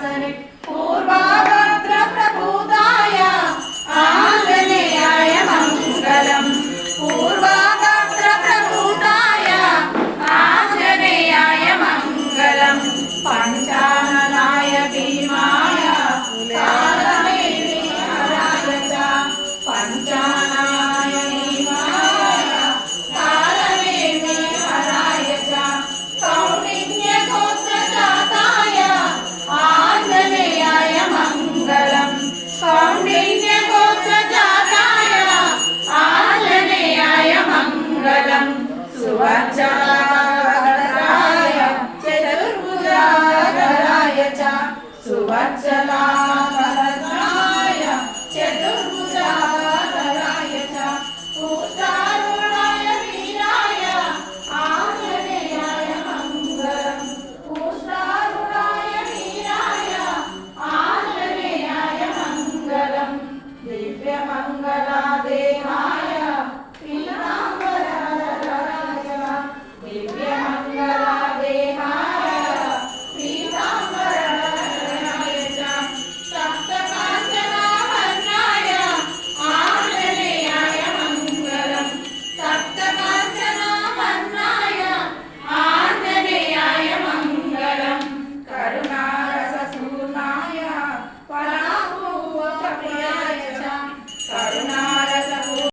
वासने पूर्वाभद्रप्रभूताय आञ्जनेयाय मङ्गलम् पूर्वाभद्रप्रभूताय आञ्जनेयाय मङ्गलम् पञ्चाननाय भीमाय कालनेमिहराय च पञ्चाननाय भीमाय कालनेमिहराय च कौण्डिन्यगोत्रजाताय आञ्जनेयाय मङ्गलम् कौण्डिन्यगोत्रजाताय आञ्जनेयाय मङ्गलम् सुवत्सलाय चतुर्भुजाधराय च सुवत्सलाय